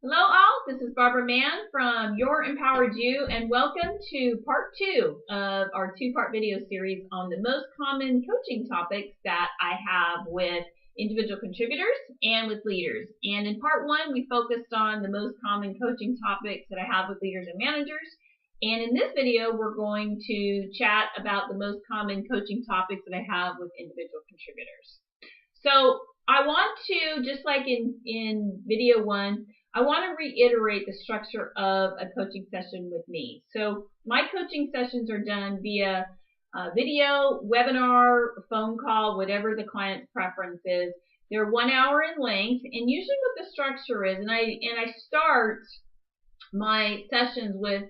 Hello all, this is Barbara Mann from Your Empowered You, and welcome to part two of our two-part video series on the most common coaching topics that I have with individual contributors and with leaders. And in part one, we focused on the most common coaching topics that I have with leaders and managers. And in this video, we're going to chat about the most common coaching topics that I have with individual contributors. So I want to, just like in video one, I want to reiterate the structure of a coaching session with me. So my coaching sessions are done via video, webinar, phone call, whatever the client's preference is. They're 1 hour in length, and usually what the structure is, and I start my sessions with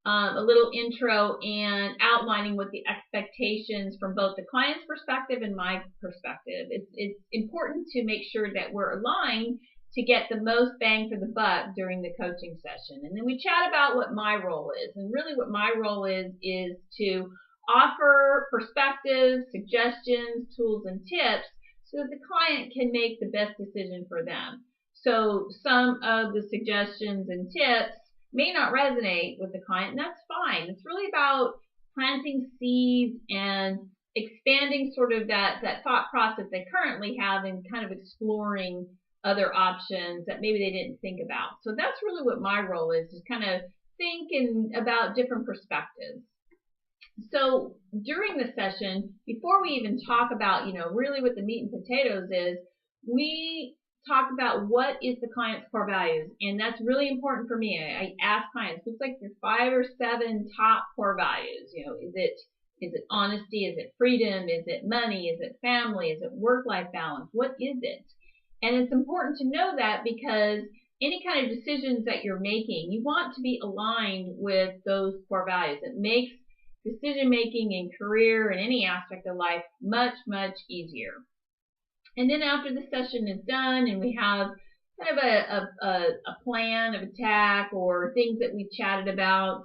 a little intro and outlining what the expectations from both the client's perspective and my perspective. It's important to make sure that we're aligned to get the most bang for the buck during the coaching session. And then we chat about what my role is. And really what my role is to offer perspectives, suggestions, tools, and tips so that the client can make the best decision for them. So some of the suggestions and tips may not resonate with the client, and that's fine. It's really about planting seeds and expanding sort of that thought process they currently have and kind of exploring other options that maybe they didn't think about. So that's really what my role is kind of thinking about different perspectives. So during the session, before we even talk about, really what the meat and potatoes is, we talk about what is the client's core values. And that's really important for me. I ask clients, what's like your 5 or 7 top core values? Is it honesty? Is it freedom? Is it money? Is it family? Is it work-life balance? What is it? And it's important to know that because any kind of decisions that you're making, you want to be aligned with those core values. It makes decision making in career and any aspect of life much, much easier. And then after the session is done and we have kind of a plan of attack or things that we've chatted about,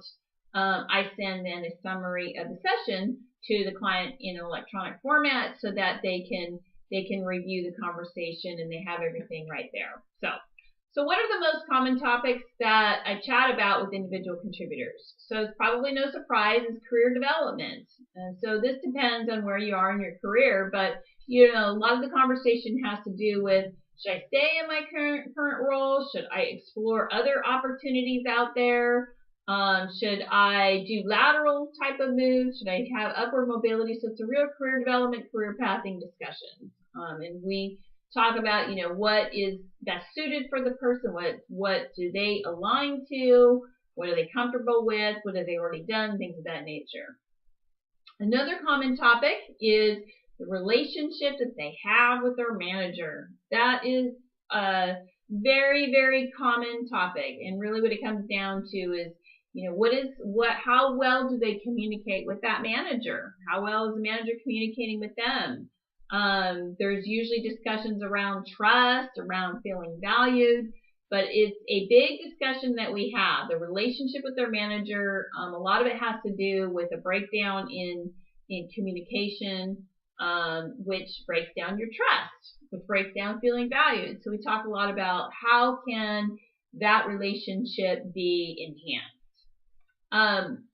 I send then a summary of the session to the client in an electronic format so that they can review the conversation and they have everything right there. So what are the most common topics that I chat about with individual contributors? So it's probably no surprise is career development. And so this depends on where you are in your career, but a lot of the conversation has to do with, should I stay in my current role? Should I explore other opportunities out there? Should I do lateral type of moves? Should I have upward mobility? So it's a real career development, career pathing discussion. And we talk about, what is best suited for the person, what do they align to, what are they comfortable with, what have they already done, things of that nature. Another common topic is the relationship that they have with their manager. That is a very, very common topic, and really what it comes down to is, how well do they communicate with that manager? How well is the manager communicating with them? There's usually discussions around trust, around feeling valued, but it's a big discussion that we have. The relationship with their manager, a lot of it has to do with a breakdown in communication, which breaks down your trust, which breaks down feeling valued. So we talk a lot about how can that relationship be enhanced.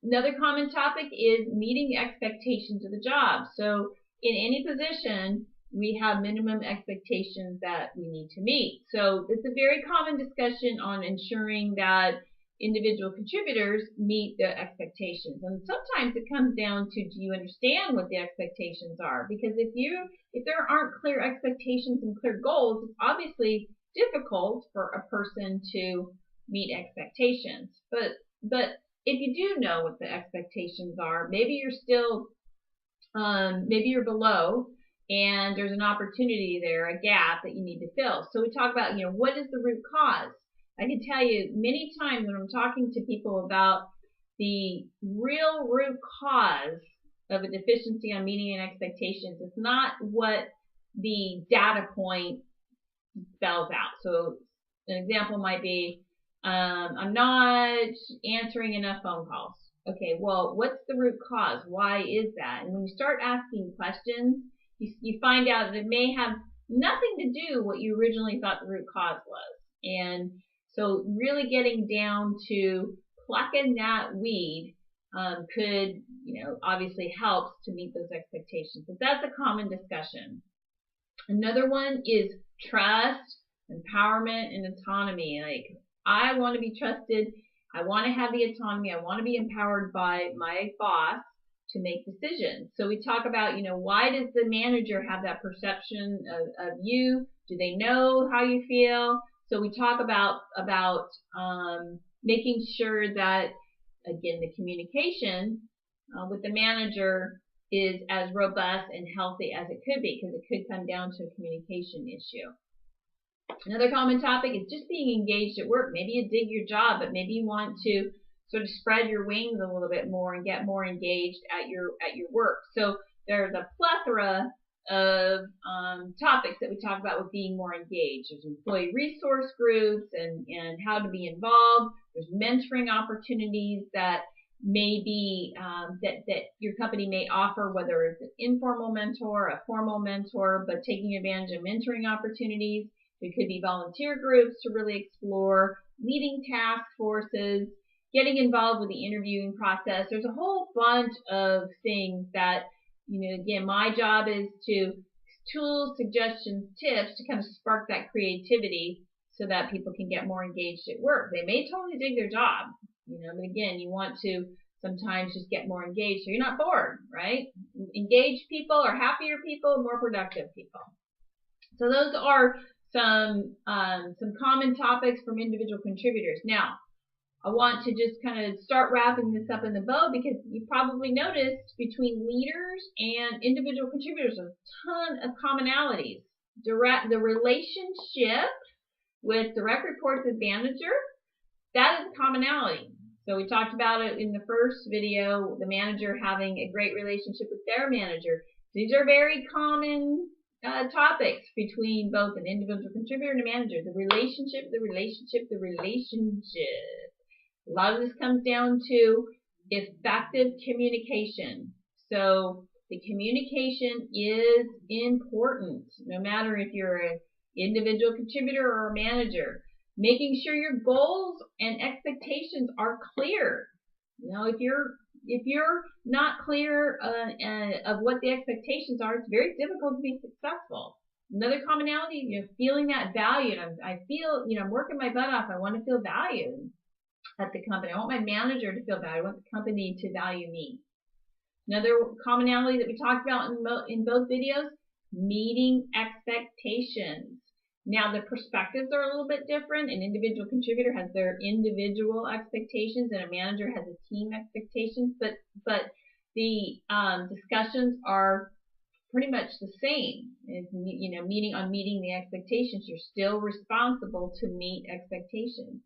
Another common topic is meeting the expectations of the job. So in any position, we have minimum expectations that we need to meet. So it's a very common discussion on ensuring that individual contributors meet the expectations. And sometimes it comes down to, do you understand what the expectations are? Because if there aren't clear expectations and clear goals, it's obviously difficult for a person to meet expectations. But if you do know what the expectations are, maybe you're still maybe you're below and there's an opportunity there, a gap that you need to fill. So we talk about, what is the root cause? I can tell you many times when I'm talking to people about the real root cause of a deficiency on meeting an expectations, it's not what the data point spells out. So an example might be, I'm not answering enough phone calls. Okay, well, what's the root cause? Why is that? And when you start asking questions, you find out that it may have nothing to do with what you originally thought the root cause was. And So really getting down to plucking that weed could, obviously helps to meet those expectations. But that's a common discussion. Another one is trust, empowerment, and autonomy. Like, I want to be trusted. I want to have the autonomy. I want to be empowered by my boss to make decisions. So we talk about, why does the manager have that perception of you? Do they know how you feel? So we talk about making sure that, again, the communication with the manager is as robust and healthy as it could be, because it could come down to a communication issue. Another common topic is just being engaged at work. Maybe you dig your job, but maybe you want to sort of spread your wings a little bit more and get more engaged at your work. So there's a plethora of topics that we talk about with being more engaged. There's employee resource groups and how to be involved. There's mentoring opportunities that maybe that your company may offer, whether it's an informal mentor, a formal mentor, but taking advantage of mentoring opportunities. It could be volunteer groups to really explore, leading task forces, getting involved with the interviewing process. There's a whole bunch of things that, again, my job is to tools, suggestions, tips to kind of spark that creativity so that people can get more engaged at work. They may totally dig their job, but again, you want to sometimes just get more engaged so you're not bored, right? Engaged people are happier people, more productive people. So those are some common topics from individual contributors. Now, I want to just kind of start wrapping this up in the bow, because you probably noticed between leaders and individual contributors a ton of commonalities. The relationship with direct reports with manager, that is a commonality. So we talked about it in the first video, the manager having a great relationship with their manager. These are very common topics between both an individual contributor and a manager. The relationship. A lot of this comes down to effective communication. So the communication is important, no matter if you're an individual contributor or a manager. Making sure your goals and expectations are clear. If you're not clear of what the expectations are, it's very difficult to be successful. Another commonality, feeling that valued. I feel, I'm working my butt off. I want to feel valued at the company. I want my manager to feel valued. I want the company to value me. Another commonality that we talked about in both videos, meeting expectations. Now, the perspectives are a little bit different. An individual contributor has their individual expectations, and a manager has a team expectations, but the discussions are pretty much the same. It's, meeting the expectations. You're still responsible to meet expectations.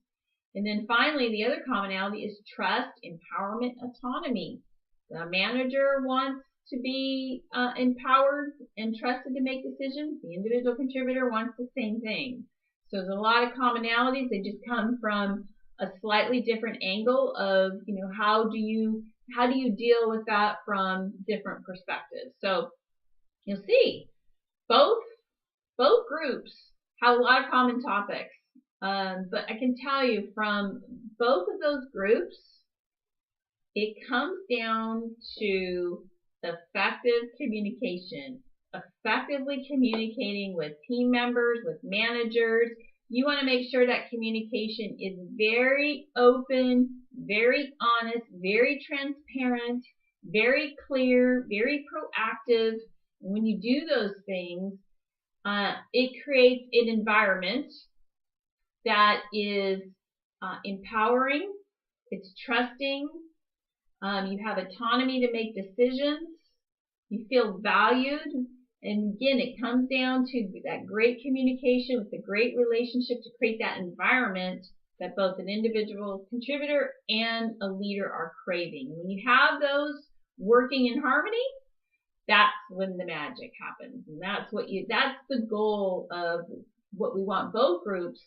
And then finally, the other commonality is trust, empowerment, autonomy. The manager wants to be empowered and trusted to make decisions. The individual contributor wants the same thing. So there's a lot of commonalities. They just come from a slightly different angle of, how do you deal with that from different perspectives. So you'll see both groups have a lot of common topics. But I can tell you from both of those groups, it comes down to effective communication, effectively communicating with team members, with managers. You want to make sure that communication is very open, very honest, very transparent, very clear, very proactive. And when you do those things, it creates an environment that is empowering, it's trusting, you have autonomy to make decisions, you feel valued, and again, it comes down to that great communication with the great relationship to create that environment that both an individual contributor and a leader are craving. When you have those working in harmony, that's when the magic happens. And that's the goal of what we want both groups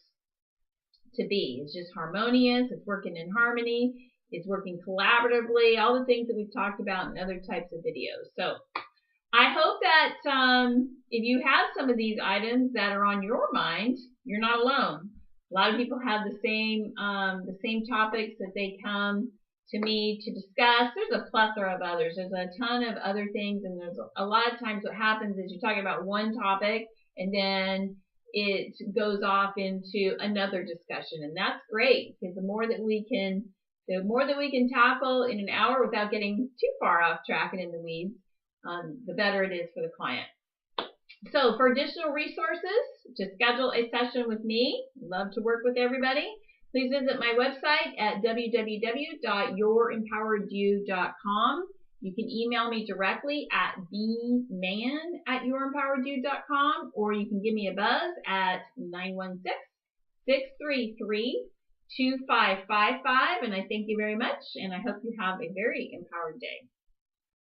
to be. It's just harmonious, it's working in harmony, it's working collaboratively, all the things that we've talked about in other types of videos. So I hope that if you have some of these items that are on your mind, you're not alone. A lot of people have the same topics that they come to me to discuss. There's a plethora of others. There's a ton of other things, and there's a lot of times what happens is you're talking about one topic, and then it goes off into another discussion, and that's great because the more that we can tackle in an hour without getting too far off track and in the weeds, the better it is for the client. So for additional resources, to schedule a session with me, love to work with everybody, please visit my website at www.youремpoweredyou.com. You can email me directly at bman@youремpoweredyou.com, or you can give me a buzz at 916-633-2555. And I thank you very much, and I hope you have a very empowered day.